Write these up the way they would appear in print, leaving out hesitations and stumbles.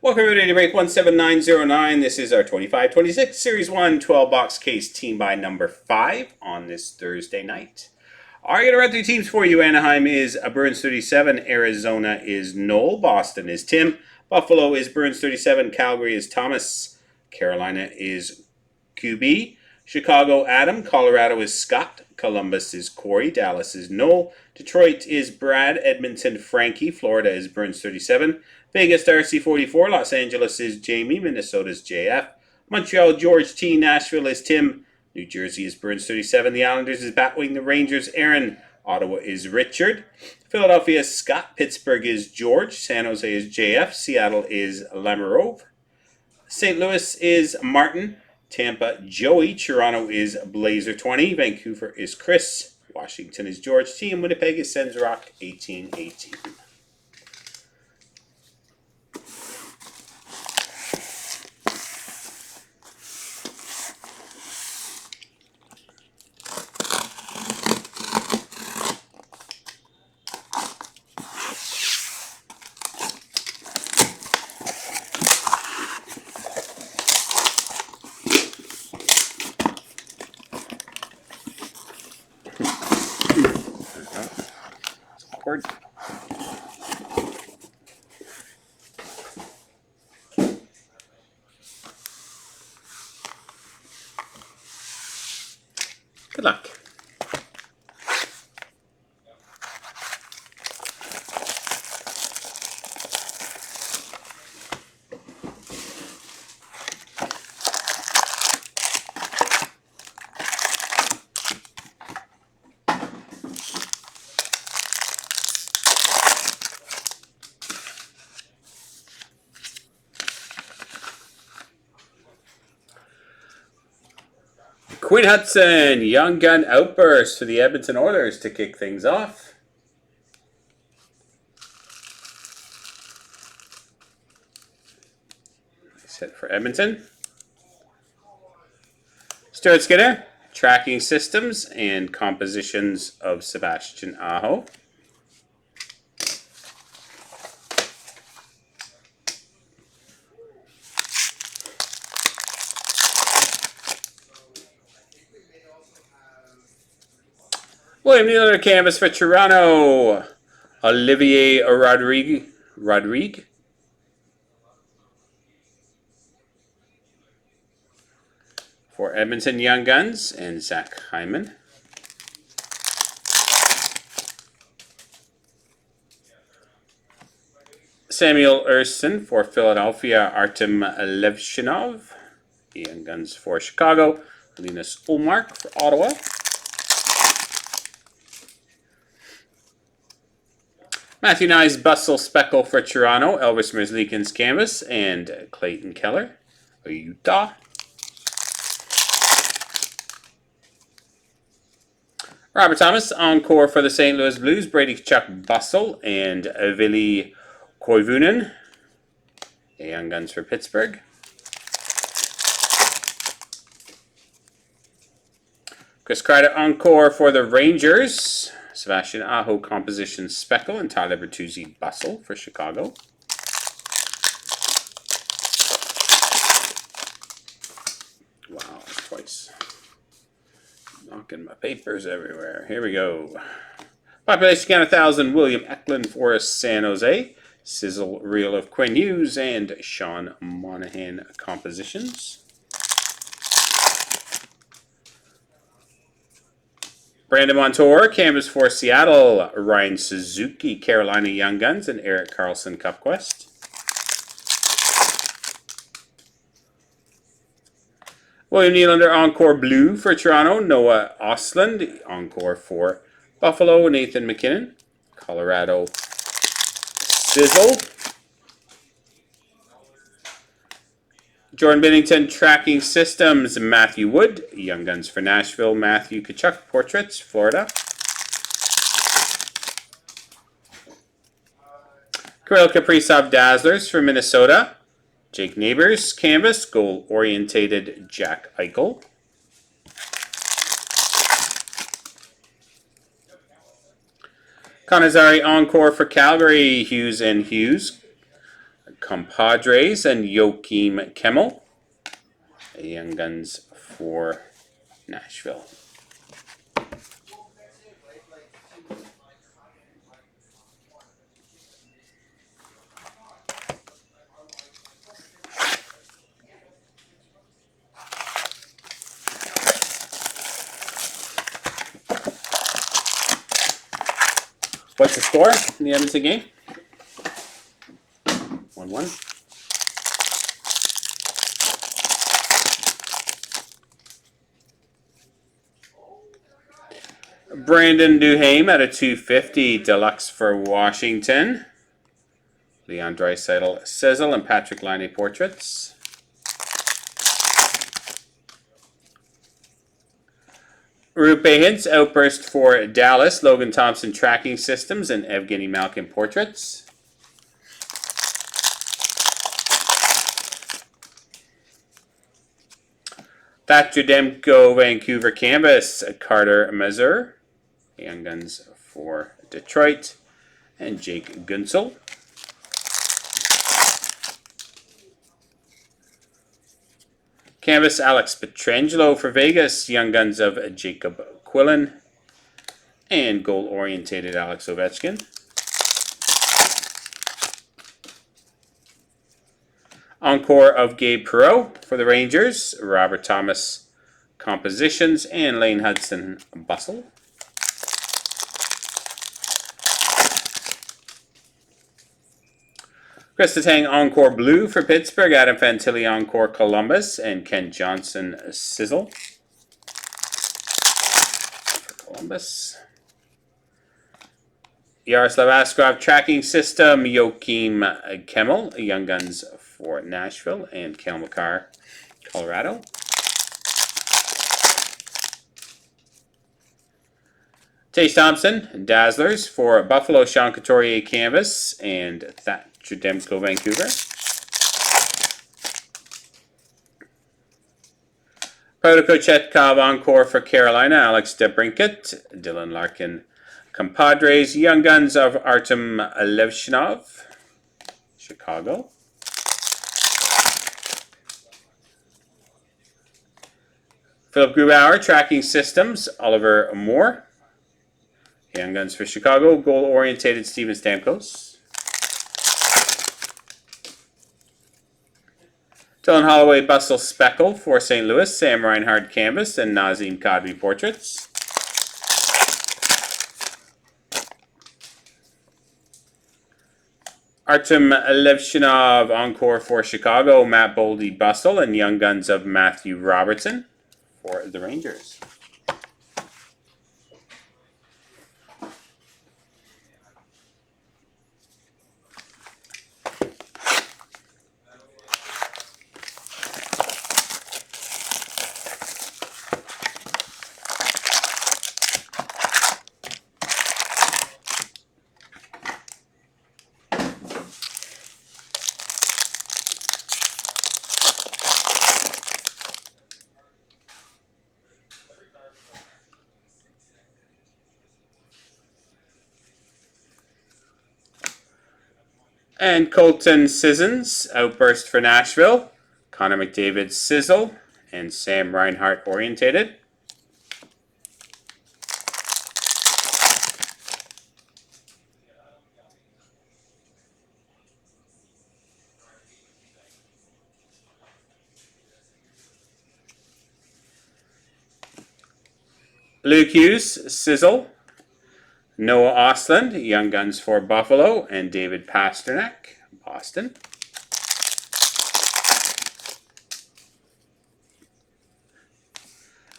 Welcome everybody to break 17909. This is our 25-26 Series 1 12-box case team by number 5 on this Thursday night. All right, going to run through teams for you. Anaheim is Burns 37. Arizona is Noel. Boston is Tim. Buffalo is Burns 37. Calgary is Thomas. Carolina is QB. Chicago, Adam. Colorado is Scott. Columbus is Corey. Dallas is Noel. Detroit is Brad. Edmonton, Frankie. Florida is Burns 37. Vegas, Darcy 44. Los Angeles is Jamie. Minnesota is JF. Montreal, George T. Nashville is Tim. New Jersey is Burns 37. The Islanders is Batwing. The Rangers, Aaron. Ottawa is Richard. Philadelphia is Scott. Pittsburgh is George. San Jose is JF. Seattle is Lamarove. St. Louis is Martin. Tampa, Joey. Toronto is Blazer 20. Vancouver is Chris. Washington is George T. And Winnipeg is Sensrock 1818. Cord. Good luck. Quinn Hudson, Young Gun Outburst for the Edmonton Oilers to kick things off. Set for Edmonton. Stuart Skinner, Tracking Systems and Compositions of Sebastian Aho. William Nealon canvas for Toronto. Olivier Rodrigue. For Edmonton Young Guns and Zach Hyman. Samuel Erston for Philadelphia. Artem Levshinov. Young Guns for Chicago. Linus Ullmark for Ottawa. Matthew Nye's Bustle Speckle for Toronto, Elvis Merzlikins canvas, and Clayton Keller for Utah. Robert Thomas, Encore for the St. Louis Blues, Brady Chuck Bustle, and Vili Koivunen. Young Guns for Pittsburgh. Chris Kreider, Encore for the Rangers. Sebastian Aho Composition Speckle and Tyler Bertuzzi Bustle for Chicago. Wow, twice. Knocking my papers everywhere. Here we go. Population count 1,000. William Eklund for San Jose. Sizzle Reel of Quinn Hughes and Sean Monahan Compositions. Brandon Montour, canvas for Seattle. Ryan Suzuki, Carolina Young Guns, and Eric Carlson Cup Quest. William Nylander, Encore Blue for Toronto. Noah Ostlund, Encore for Buffalo. Nathan McKinnon, Colorado Sizzle. Jordan Binnington, Tracking Systems, Matthew Wood, Young Guns for Nashville, Matthew Tkachuk, Portraits, Florida. Kirill Kaprizov, Dazzlers for Minnesota, Jake Neighbors, Canvas, Goal-Orientated, Jack Eichel. Conazari Encore for Calgary, Hughes and Hughes. Compadres and Joakim Kemmel. Young Guns for Nashville. What's the score in the Edmonton game? 1-1. Brandon Duhaime at a 250 deluxe for Washington. Leon Draisaitl, Sizzle, and Patrick Laine portraits. Rupe Hintz outburst for Dallas. Logan Thompson tracking systems and Evgeny Malkin portraits. Thatcher Demko Vancouver canvas. Carter Mazur. Young Guns for Detroit. And Jake Gunsel. Canvas Alex Pietrangelo for Vegas. Young Guns of Jacob Quillen. And goal-orientated Alex Ovechkin. Encore of Gabe Perreault for the Rangers. Robert Thomas compositions. And Lane Hudson Bustle. Chris Letang Encore Blue for Pittsburgh. Adam Fantilli Encore Columbus. And Ken Johnson Sizzle for Columbus. Yaroslav Askarov tracking system. Joakim Kemmel. Young Guns for Nashville. And Cale Makar, Colorado. Tace Thompson, Dazzlers for Buffalo. Sean Couturier canvas. And Thatcher Demko Vancouver. Protoko Chetkov Encore for Carolina. Alex DeBrincat. Dylan Larkin Compadres. Young Guns of Artem Levshinov, Chicago. Philip Grubauer tracking systems. Oliver Moore. Young Guns for Chicago. Goal-orientated Steven Stamkos. Dylan Holloway Bustle Speckle for St. Louis. Sam Reinhart canvas and Nazem Kadri portraits. Artem Levshinov Encore for Chicago. Matt Boldy Bustle and Young Guns of Matthew Robertson for the Rangers. And Colton Sissons, Outburst for Nashville. Connor McDavid Sizzle. And Sam Reinhart Orientated. Luke Hughes, Sizzle. Noah Ostlund, Young Guns for Buffalo, and David Pasternak, Boston.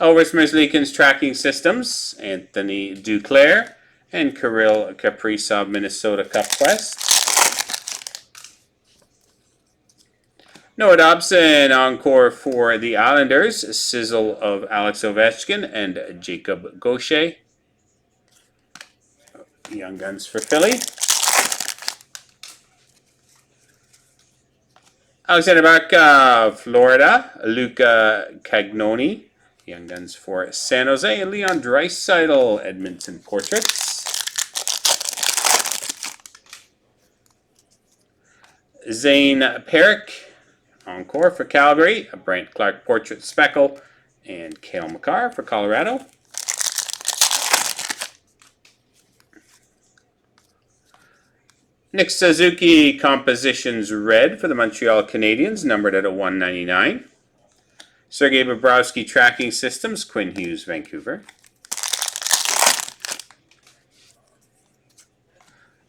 Elvis Merzlikins Tracking Systems, Anthony Duclair, and Kirill Kaprizov, Minnesota Cup Quest. Noah Dobson, Encore for the Islanders, Sizzle of Alex Ovechkin, and Jacob Gaucher. Young Guns for Philly. Alexander Barkov, Florida. Luca Cagnoni. Young Guns for San Jose. And Leon Draisaitl, Edmonton Portraits. Zane Perrick, Encore for Calgary. A Brent Clark Portrait Speckle. And Cale Makar for Colorado. Nick Suzuki Compositions Red for the Montreal Canadiens, numbered at a 199. Sergei Bobrovsky Tracking Systems, Quinn Hughes, Vancouver.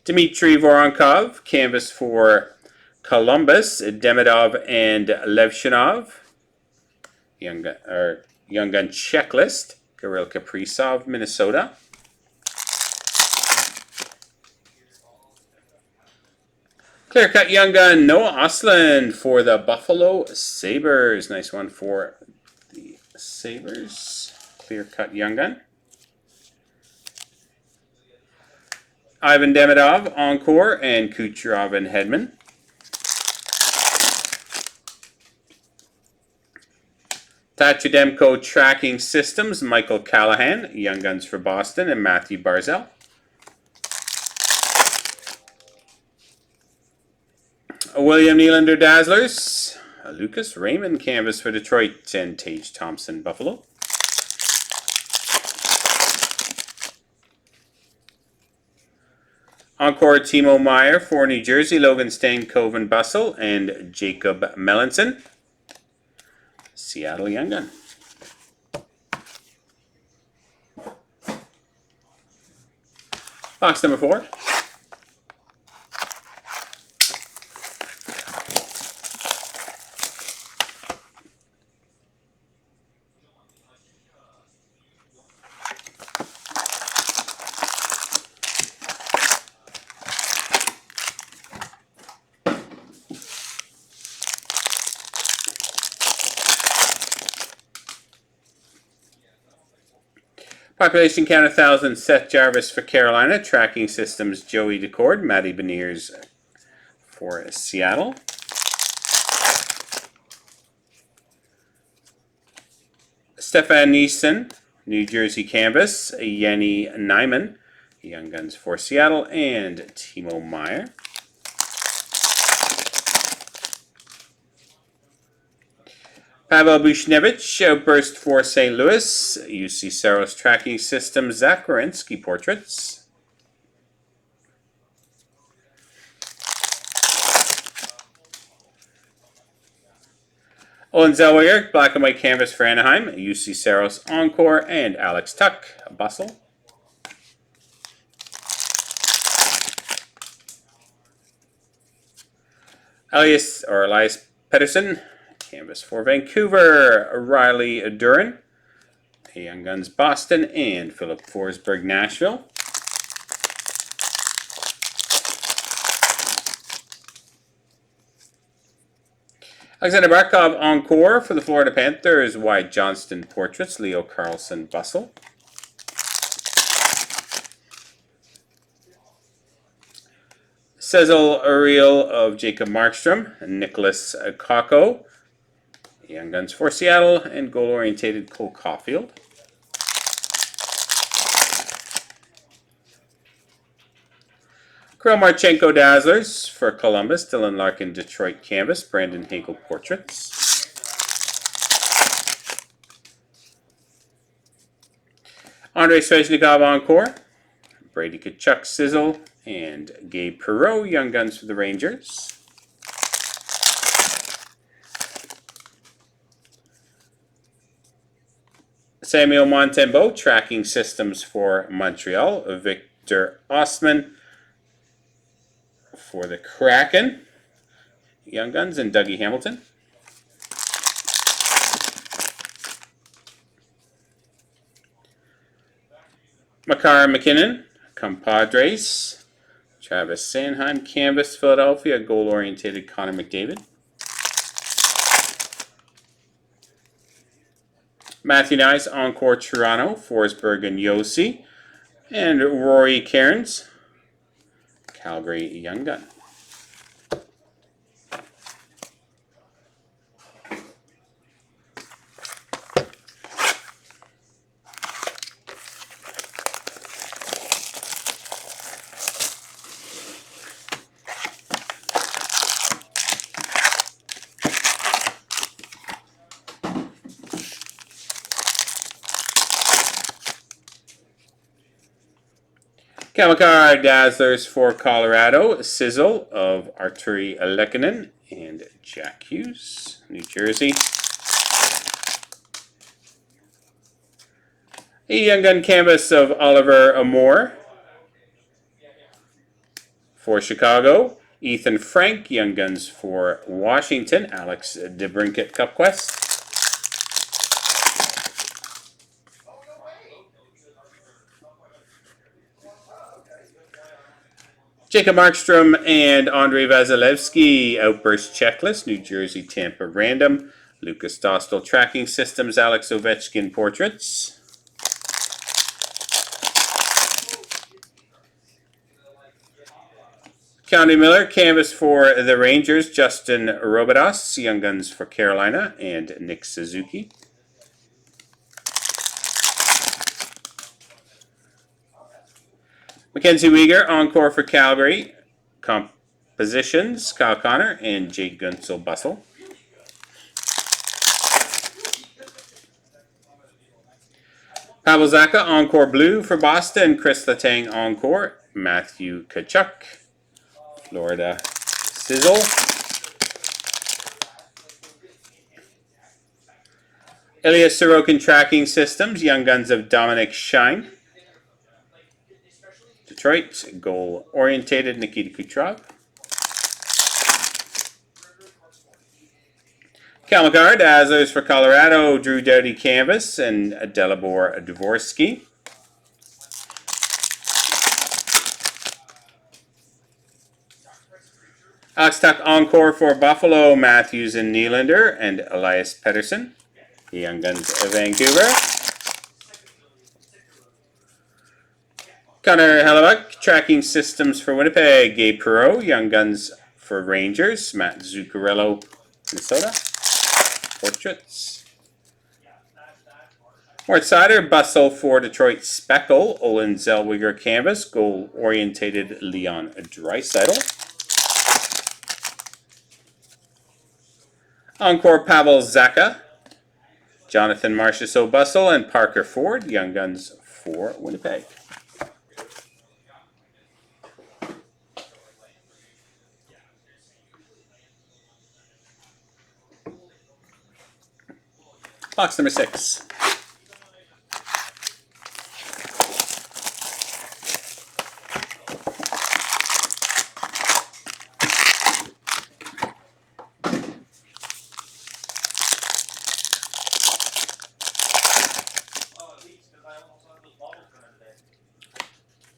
Dmitry Voronkov, canvas for Columbus, Demidov and Levshinov. Young Gun Checklist, Kirill Kaprizov, Minnesota. Clear Cut Young Gun, Noah Osland for the Buffalo Sabres. Nice one for the Sabres. Clear Cut Young Gun. Ivan Demidov, Encore, and Kucherov and Hedman. Tachudemko Tracking Systems, Michael Callahan, Young Guns for Boston, and Matthew Barzell. William Nylander Dazzlers, Lucas Raymond canvas for Detroit, and Tage Thompson Buffalo. Encore Timo Meier for New Jersey, Logan Stankoven Bussell, and Jacob Melanson. Seattle Young Gun. Box number 4. Population count 1,000, Seth Jarvis for Carolina. Tracking Systems, Joey Decord, Matty Beniers for Seattle. Stefan Neeson, New Jersey canvas. Yenny Nyman, Young Guns for Seattle, and Timo Meier. Pavel Buchnevich, Outburst for St. Louis. UC Saros Tracking System, Zach Werenski Portraits. Owen Zellweger, Black and White Canvas for Anaheim. UC Saros Encore, and Alex Tuck, Bustle. Elias Pettersson, canvas for Vancouver. Riley Duran, Young Guns Boston, and Philip Forsberg Nashville. Alexander Barkov Encore for the Florida Panthers. Wyatt Johnston Portraits, Leo Carlson Bustle. Cecil Uriel of Jacob Markstrom, Nicholas Kakko, Young Guns for Seattle, and goal-orientated Cole Caulfield. Kirill Marchenko Dazzlers for Columbus, Dylan Larkin Detroit canvas, Brandon Hagel Portraits. Andrei Svechnikov Encore, Brady Tkachuk Sizzle, and Gabe Perreault, Young Guns for the Rangers. Samuel Montembeault, Tracking Systems for Montreal. Victor Ostman for the Kraken, Young Guns, and Dougie Hamilton. Makar McKinnon, Compadres. Travis Sanheim, Canvas, Philadelphia, goal-orientated Connor McDavid. Matthew Nice, Encore Toronto, Forsberg and Yossi. And Rory Cairns, Calgary Young Gun. Kamikar Dazzlers for Colorado, Sizzle of Arturi Lekkonen and Jack Hughes, New Jersey. A Young Gun Canvas of Oliver Amore for Chicago. Ethan Frank, Young Guns for Washington. Alex DeBrincat Cup Quest. Jacob Markstrom and Andrei Vasilevsky, Outburst Checklist, New Jersey, Tampa Random. Lucas Dostal Tracking Systems, Alex Ovechkin Portraits. County Miller, Canvas for the Rangers, Justin Robidas, Young Guns for Carolina, and Nick Suzuki. Mackenzie Weegar, Encore for Calgary, Compositions, Kyle Connor, and Jake Gunsel Bustle. Pavel Zacha, Encore Blue for Boston, Chris Letang, Encore, Matthew Tkachuk, Florida Sizzle. Ilya Sorokin Tracking Systems, Young Guns of Dominic Shine. Detroit, Goal Orientated, Nikita Kucherov. Kamikar Dazzlers for Colorado, Drew Doughty Canvas, and Delibor Dvorsky. Alex Tuck Encore for Buffalo, Matthews and Nylander, and Elias Pettersson. The Young Guns of Vancouver. Connor Hellebuck, Tracking Systems for Winnipeg. Gabe Perreault, Young Guns for Rangers. Matt Zuccarello, Minnesota. Portraits. Mort Sider, Bustle for Detroit Speckle. Olin Zellweger Canvas. Goal Orientated, Leon Draisaitl. Encore Pavel Zacha. Jonathan Marchessault Bustle and Parker Ford, Young Guns for Winnipeg. Box number 6.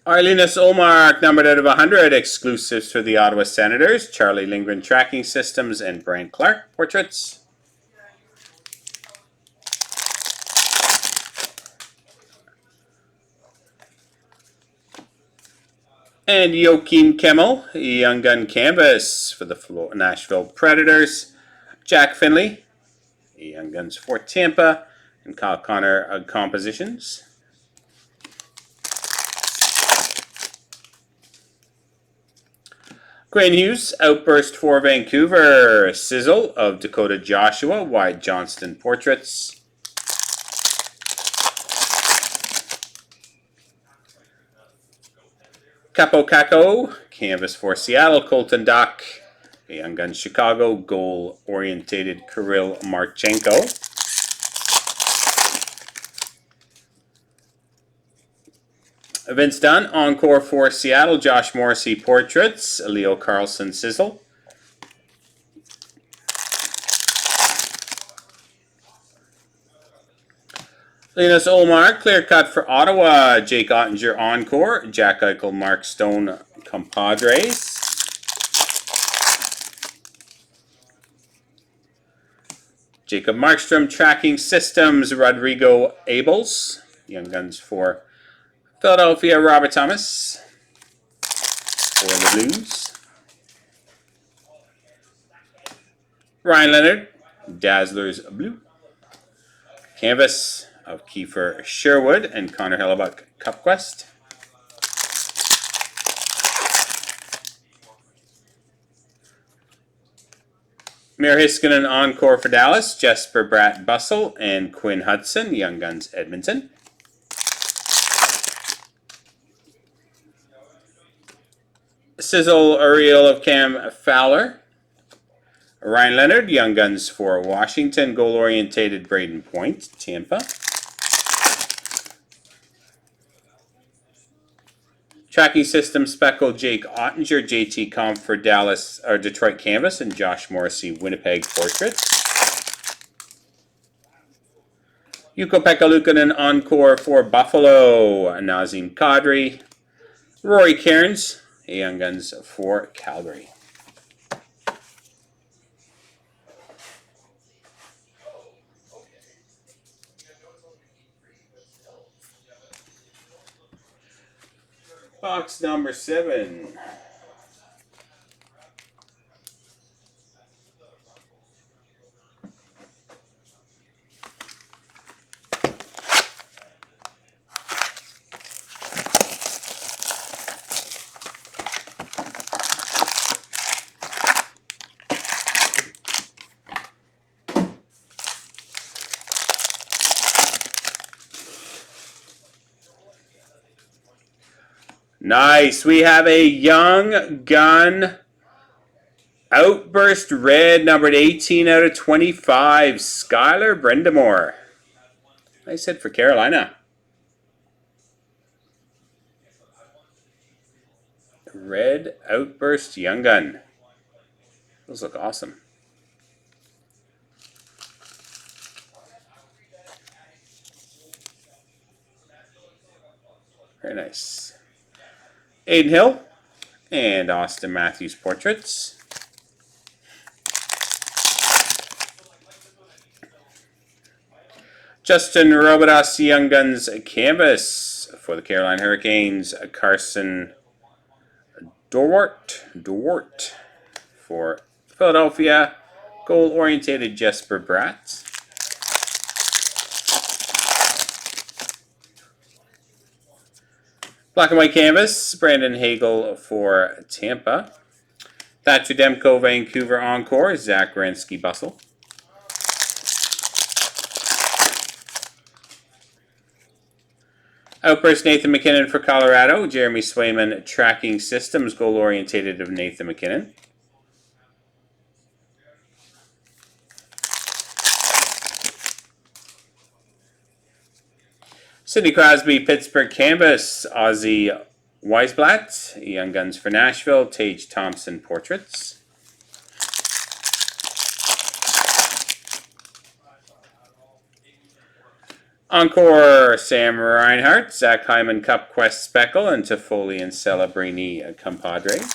Arlinus Olmark, numbered out of 100, exclusives for the Ottawa Senators. Charlie Lindgren Tracking Systems and Brant Clark Portraits. And Joakim Kemmel, Young Gun Canvas for the Nashville Predators. Jack Finley, Young Guns for Tampa. And Kyle Connor Compositions. Quinn Hughes, Outburst for Vancouver. Sizzle of Dakota Joshua, Wide Johnston Portraits. Capo Caco, Canvas for Seattle, Colton Dock. Young Guns Chicago, Goal Orientated, Kirill Marchenko. Vince Dunn, Encore for Seattle, Josh Morrissey Portraits, Leo Carlson Sizzle. Linus Olmark, Clear Cut for Ottawa, Jake Ottinger Encore, Jack Eichel, Mark Stone Compadres. Jacob Markstrom Tracking Systems, Rodrigo Abels, Young Guns for Philadelphia, Robert Thomas for the Blues. Ryan Leonard, Dazzlers Blue. Canvas of Kiefer Sherwood and Connor Hellebuck Cup Quest. Mir Hiskinen Encore for Dallas, Jesper Bratt Bustle and Quinn Hudson, Young Guns Edmonton. Sizzle Ariel of Cam Fowler. Ryan Leonard, Young Guns for Washington. Goal-orientated Braden Point, Tampa. Tracking System Speckle Jake Ottinger, JT Comp for Dallas or Detroit Canvas, and Josh Morrissey Winnipeg Portrait. Ukko-Pekka Luukkonen Encore for Buffalo, Nazem Kadri. Rory Cairns, Young Guns for Calgary. Box number 7. Nice. We have a Young Gun Outburst Red, numbered 18 out of 25. Skylar Brendamore. Nice hit for Carolina. Red Outburst Young Gun. Those look awesome. Very nice. Aiden Hill and Austin Matthews portraits. Justin Robidas Young Guns Canvas for the Carolina Hurricanes. Carson Dort for Philadelphia. Goal-orientated Jesper Bratt. Black and white canvas, Brandon Hagel for Tampa. Thatcher Demko, Vancouver Encore, Zach Grensky Bustle. Outburst Nathan MacKinnon for Colorado, Jeremy Swayman Tracking Systems, goal-orientated of Nathan MacKinnon. Sidney Crosby, Pittsburgh Canvas, Ozzy Weisblatt, Young Guns for Nashville, Tage Thompson Portraits. Encore, Sam Reinhart, Zach Hyman Cup Quest Speckle, and Toffoli and Celebrini Compadres.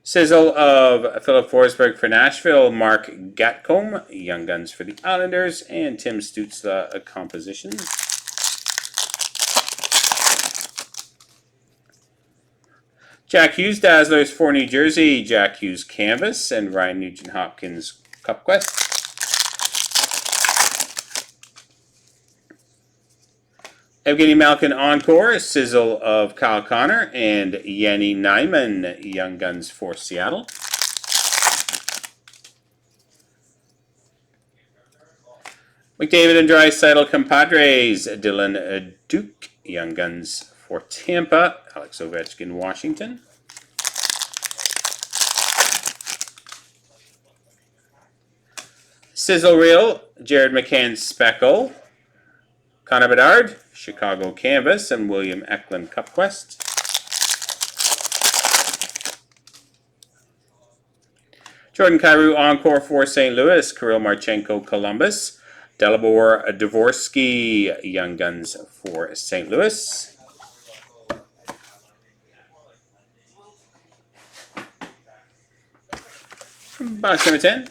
Sizzle of Philip Forsberg for Nashville, Mark Gatcombe, Young Guns for the Islanders, and Tim Stützle Compositions. Jack Hughes Dazzlers for New Jersey, Jack Hughes Canvas, and Ryan Nugent-Hopkins Cup Quest. Evgeny Malkin Encore, Sizzle of Kyle Connor, and Yanni Nyman, Young Guns for Seattle. McDavid and Draisaitl Compadres, Dylan Duke, Young Guns for Tampa, Alex Ovechkin, Washington. Sizzle Reel, Jared McCann Speckle, Connor Bedard, Chicago Canvas, and William Eklund Cup Quest. Jordan Kyrou Encore for St. Louis, Kirill Marchenko Columbus, Dalibor Dvorsky Young Guns for St. Louis. Box number 10.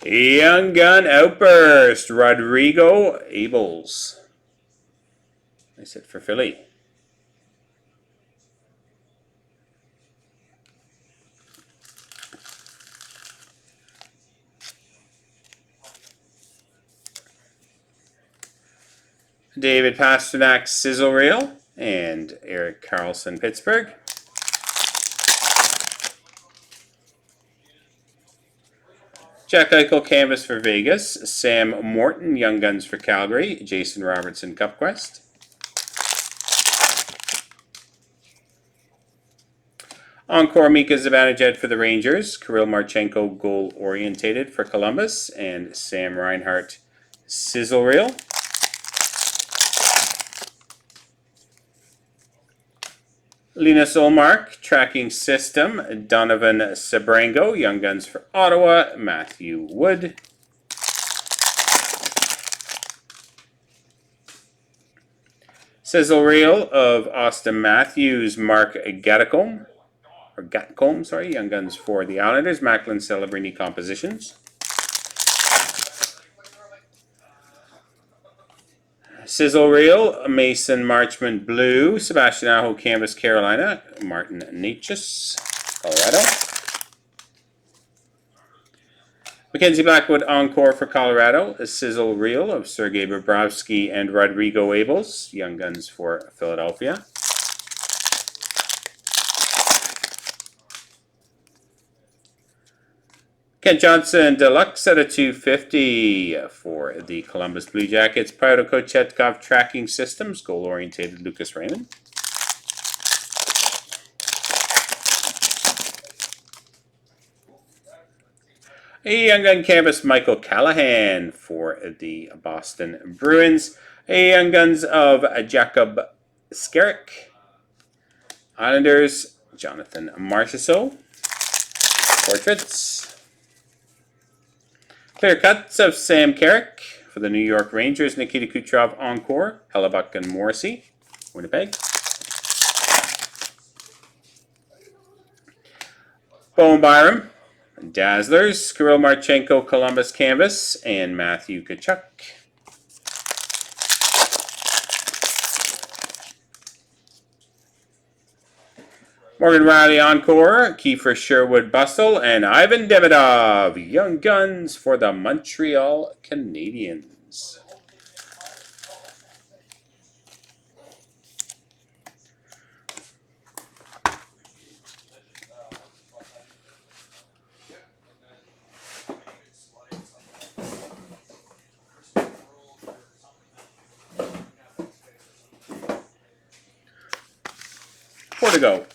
Young Gun Outburst, Rodrigo Abels. Nice hit for Philly. David Pasternak, Sizzle Reel, and Eric Carlson, Pittsburgh. Jack Eichel, Canvas for Vegas. Sam Morton, Young Guns for Calgary. Jason Robertson, Cup Quest. Encore Mika Zibanejad for the Rangers. Kirill Marchenko, Goal Orientated for Columbus. And Sam Reinhart, Sizzle Reel. Linus Ullmark, Tracking System. Donovan Sebrango, Young Guns for Ottawa. Matthew Wood. Sizzle Reel of Austin Matthews, Mark Gatcomb, Young Guns for the Islanders. Macklin Celebrini Compositions. Sizzle Reel, Mason Marchment Blue, Sebastian Aho Canvas Carolina, Martin Necas, Colorado. Mackenzie Blackwood Encore for Colorado, a Sizzle Reel of Sergei Bobrovsky and Rodrigo Abels, Young Guns for Philadelphia. Kent Johnson Deluxe at a 250 for the Columbus Blue Jackets. Pyotr Kochetkov Tracking Systems, Goal Orientated, Lucas Raymond. A Young Gun Canvas, Michael Callahan for the Boston Bruins. A Young Guns of Jacob Skarek. Islanders, Jonathan Marchessault. Portraits. Clear Cuts of Sam Carrick for the New York Rangers. Nikita Kucherov Encore. Hellebuck and Morrissey, Winnipeg. Bowen Byram, Dazzlers. Kirill Marchenko Columbus Canvas. And Matthew Tkachuk. Morgan Riley Encore, Kiefer Sherwood Bustle, and Ivan Demidov, Young Guns for the Montreal Canadiens. Four to go.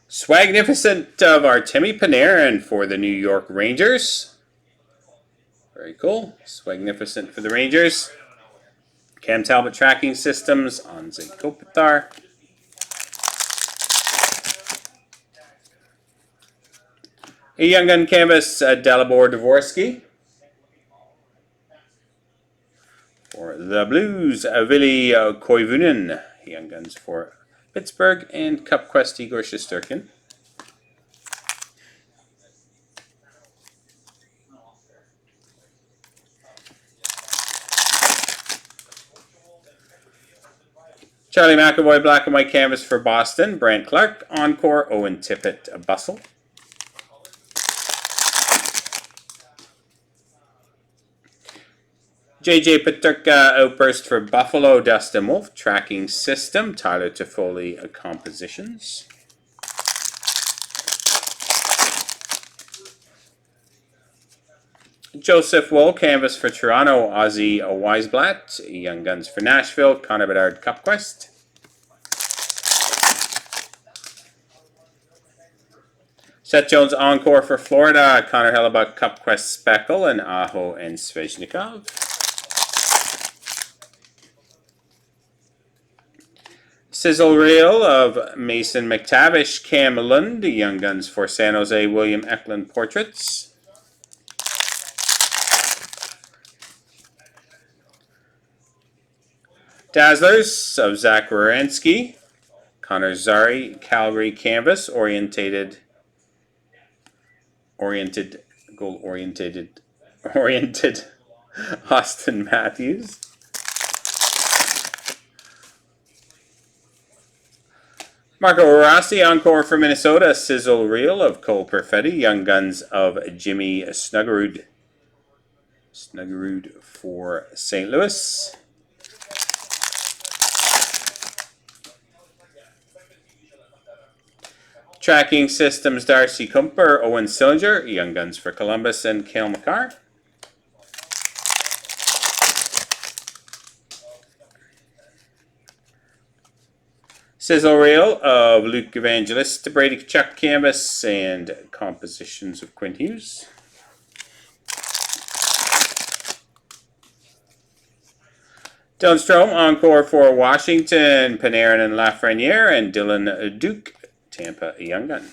Swagnificent of Artemi Panarin for the New York Rangers. Very cool. Swagnificent for the Rangers. Cam Talbot Tracking Systems, Anze Kopitar. A Young Gun Canvas, Dalibor Dvorsky. For the Blues, Vili Koivunen, Young Guns for Pittsburgh, and Cup Quest Igor Shesterkin. Charlie McAvoy Black and White Canvas for Boston, Brant Clark Encore, Owen Tippett Bustle. JJ Peterka Outburst for Buffalo, Dustin Wolf Tracking System, Tyler Toffoli Compositions. Joseph Woll Canvas for Toronto, Ozzy Weisblatt, Young Guns for Nashville, Connor Bedard Cup Quest. Seth Jones Encore for Florida, Connor Hellebuck Cup Quest Speckle, and Aho and Svechnikov. Sizzle Reel of Mason McTavish, Cam Lund, Young Guns for San Jose, William Eklund Portraits. Dazzlers of Zach Werenski, Connor Zary, Calgary Canvas, Oriented goal-oriented Austin Matthews. Marco Rossi, encore for Minnesota. Sizzle reel of Cole Perfetti. Young Guns of Jimmy Snuggerud. Snuggerud for St. Louis. Tracking Systems, Darcy Kumper, Owen Sillinger. Young Guns for Columbus and Cale Makar. Sizzle reel of Luke Evangelist, Brady Kachuk canvas, and compositions of Quinn Hughes. Dylan Strome, encore for Washington, Panarin and Lafreniere, and Dylan Duke, Tampa Young Gun.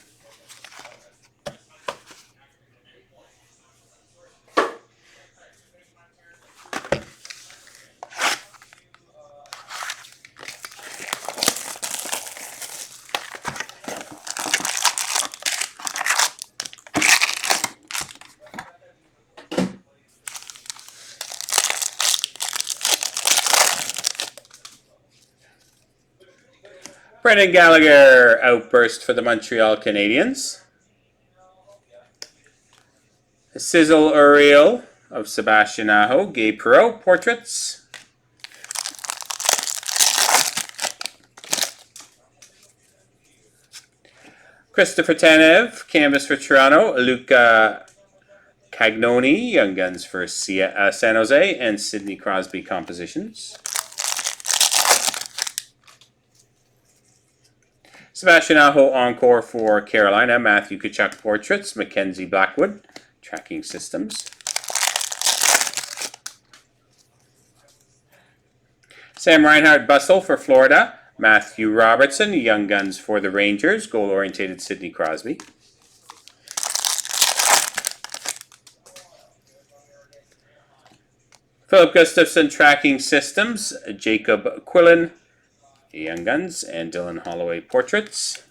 Brendan Gallagher, outburst for the Montreal Canadiens. Sizzle Uriel of Sebastian Aho, Gabe Perreault, portraits. Christopher Tanev, canvas for Toronto. Luca Cagnoni, Young Guns for San Jose, and Sidney Crosby compositions. Sebastian Aho, encore for Carolina. Matthew Tkachuk, portraits. Mackenzie Blackwood, tracking systems. Sam Reinhart, bustle for Florida. Matthew Robertson, Young Guns for the Rangers. Goal-oriented Sidney Crosby. Philip Gustafson, tracking systems. Jacob Quillen, Young Guns, and Dylan Holloway, portraits.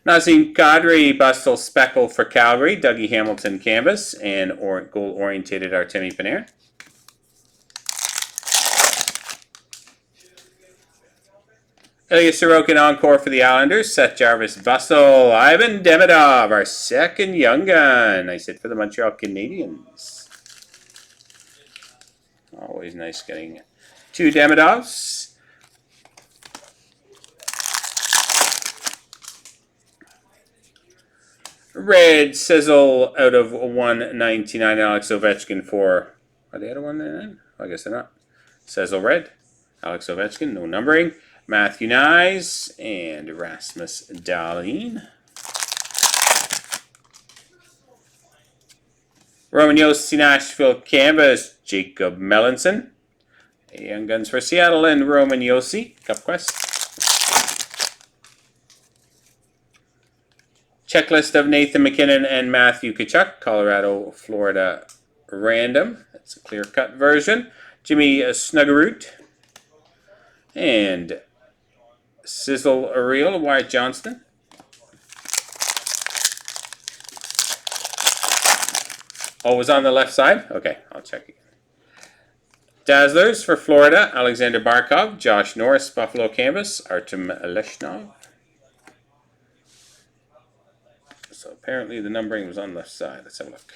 Nazem Kadri, bustle speckle for Calgary. Dougie Hamilton, canvas, and goal-oriented Artemi Panarin. Ilya Sorokin, encore for the Islanders. Seth Jarvis, bustle. Ivan Demidov, our second Young Gun. Nice hit for the Montreal Canadiens. Always nice getting two Demidovs. Red sizzle out of 199. Alex Ovechkin for. Are they out of 199? I guess they're not. Sizzle red. Alex Ovechkin, no numbering. Matthew Nyes and Rasmus Dahlin. Roman Josi, Nashville canvas. Jacob Melanson. Young Guns for Seattle and Roman Josi. Cup Quest. Checklist of Nathan McKinnon and Matthew Tkachuk. Colorado, Florida random. That's a clear-cut version. Jimmy Snuggerud. And Sizzle Uriel, Wyatt Johnston. Oh, it was on the left side? Okay, I'll check again. Dazzlers for Florida, Alexander Barkov, Josh Norris, Buffalo canvas, Artem Leshnov. So apparently the numbering was on the left side. Let's have a look.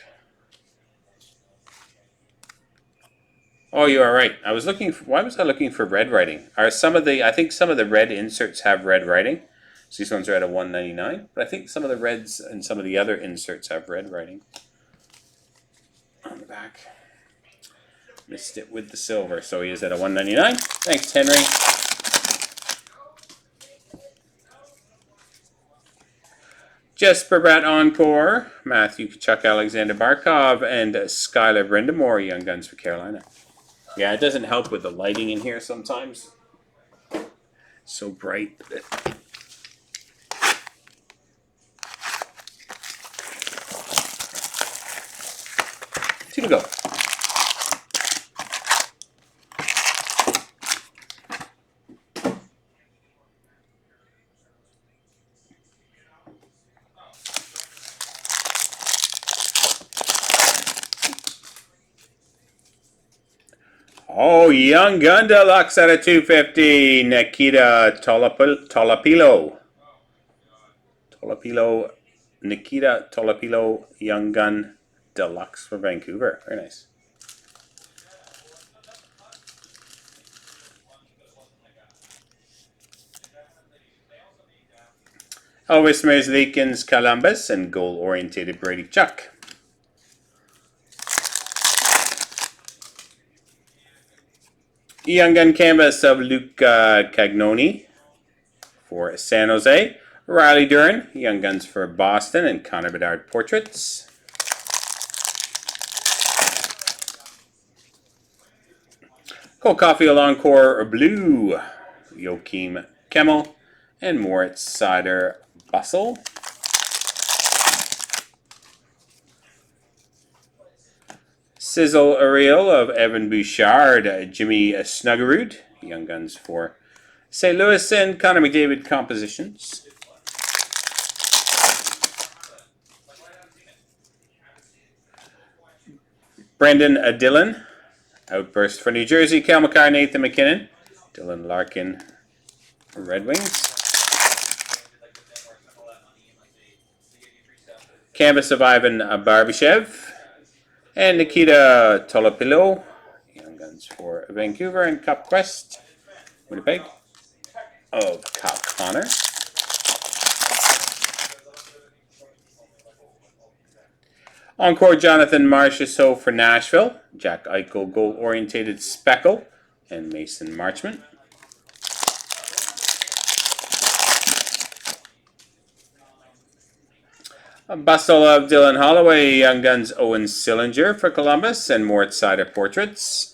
Oh, you are right. I was looking for, why was I looking for red writing? Are some of the, I think some of the red inserts have red writing. So these ones are at a 199, but I think some of the reds and some of the other inserts have red writing on the back. Missed it with the silver, so he is at a 199. Thanks, Henry. Jesper Bratt, encore. Matthew Tkachuk, Alexander Barkov, and Skylar Brindamore, Young Guns for Carolina. Yeah, it doesn't help with the lighting in here sometimes. So bright. Two to go. Oh, Young Gun Deluxe out of 250. Nikita Tolopilo. Nikita Tolopilo Young Gun Deluxe for Vancouver. Very nice. Elvis Merzlikins Columbus and goal-oriented Brady Chuck. Young Gun Canvas of Luca Cagnoni for San Jose. Riley Duran, Young Guns for Boston, and Connor Bedard portraits. Cole Caulfield Encore Blue, Joachim Kemmel, and Moritz Seider Bustle. Sizzle Ariel of Evan Bouchard, Jimmy Snuggerud, Young Guns for St. Louis, and Connor McDavid compositions. Brendan Dillon, Outburst for New Jersey, Cal McCarr, Nathan McKinnon, Dylan Larkin, Red Wings. Canvas of Ivan Barbashev, and Nikita Tolopilo, Young Guns for Vancouver, and Cup Quest, Winnipeg, of Kyle Connor. Encore Jonathan Marchessault for Nashville, Jack Eichel goal-oriented Speckle, and Mason Marchment. A bustle of Dylan Holloway, Young Guns Owen Sillinger for Columbus, and Moritz Seider portraits.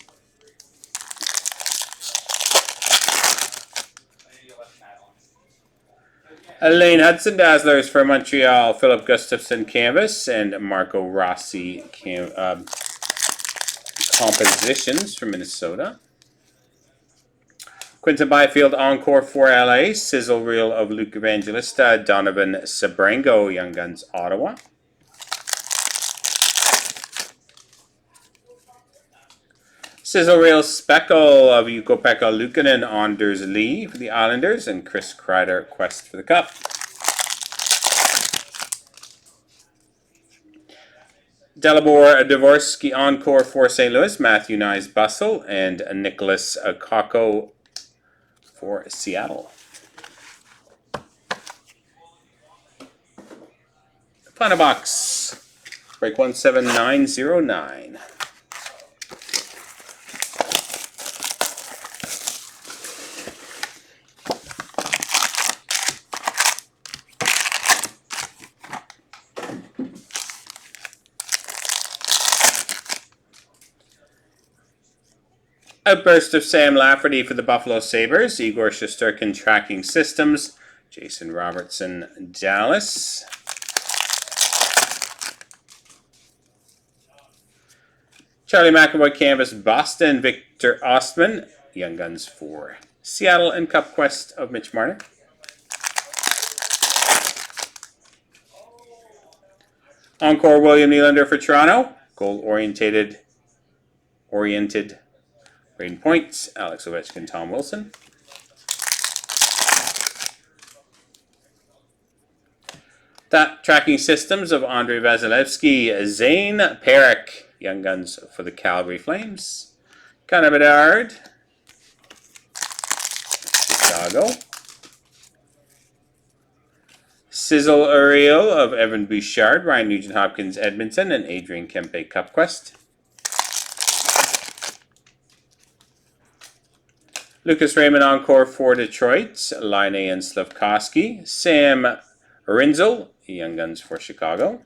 Lane Hudson Dazzlers for Montreal, Philip Gustafson canvas, and Marco Rossi compositions for Minnesota. Quinton Byfield Encore for LA, Sizzle Reel of Luke Evangelista, Donovan Sabrango, Young Guns Ottawa. Sizzle Reel Speckle of Ukko-Pekka Luukkonen, Anders Lee for the Islanders, and Chris Kreider Quest for the Cup. Dalibor Dvorsky Encore for St. Louis, Matthew Nyes Bustle, and Nicholas Kakko for Seattle. Final box, break 17909. Outburst of Sam Lafferty for the Buffalo Sabres, Igor Shesterkin Tracking Systems, Jason Robertson Dallas. Charlie McAvoy Canvas Boston, Victor Ostman, Young Guns for Seattle, and Cup Quest of Mitch Marner. Encore William Nylander for Toronto, goal-oriented Braden Points, Alex Ovechkin, Tom Wilson. That Tracking Systems of Andrei Vasilevsky, Zane Parekh, Young Guns for the Calgary Flames. Connor Bedard, Chicago. Sizzle Ariel of Evan Bouchard, Ryan Nugent-Hopkins, Edmonton, and Adrian Kempe Cup Quest. Lucas Raymond Encore for Detroit, Line and Slavkovsky. Sam Rinzel, Young Guns for Chicago.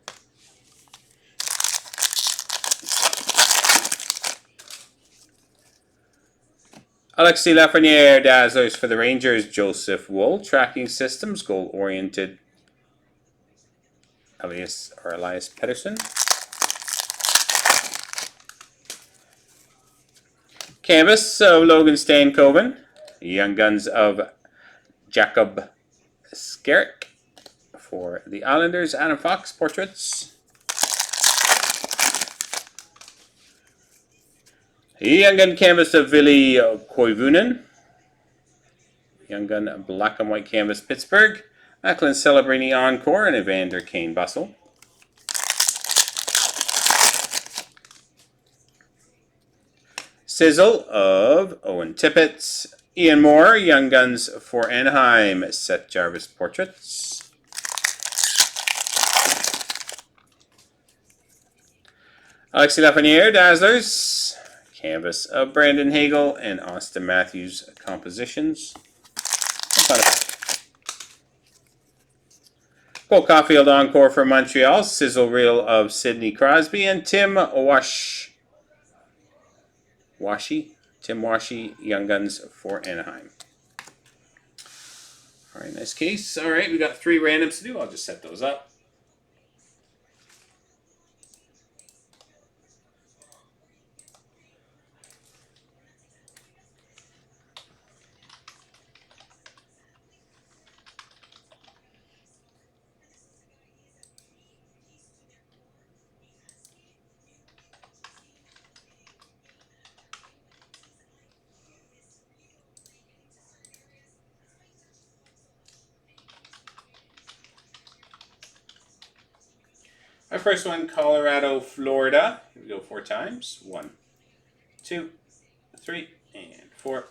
Alexis Lafreniere Dazzlers for the Rangers, Joseph Wool. Tracking Systems, goal-oriented Elias Pettersson. Canvas of Logan Stankoven, Young Guns of Jacob Skerrick for the Islanders, Adam Fox portraits. Young Gun canvas of Vili Koivunen. Young Gun black and white canvas Pittsburgh. Macklin Celebrini Encore and Evander Kane Bustle. Sizzle of Owen Tippett. Ian Moore, Young Guns for Anaheim. Seth Jarvis Portraits. Alexis Lafreniere, Dazzlers. Canvas of Brandon Hagel and Austin Matthews Compositions. Cole Caulfield Encore for Montreal. Sizzle Reel of Sidney Crosby and Tim Washy, Young Guns for Anaheim. All right, nice case. All right, we got 3 randoms to do. I'll just set those up. Our first one, Colorado, Florida. Here we go 4 times. 1, 2, 3, and 4.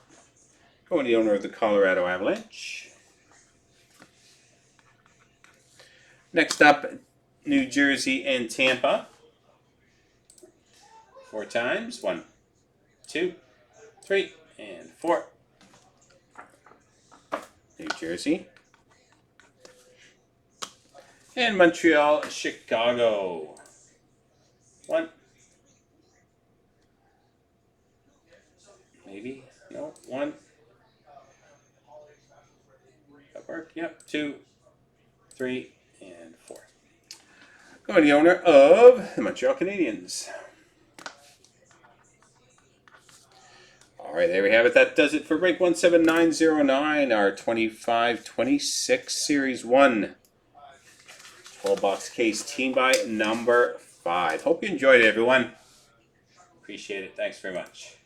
Going to the owner of the Colorado Avalanche. Next up, New Jersey and Tampa. 4 times. 1, 2, 3, and 4. New Jersey. And Montreal, Chicago. 1. Maybe. No. 1. That work? Yep. 2, 3, and 4. Going to the owner of the Montreal Canadiens. All right, there we have it. That does it for break 17909, our 25-26 Series 1. 12-box case, team by number 5. Hope you enjoyed it, everyone. Appreciate it. Thanks very much.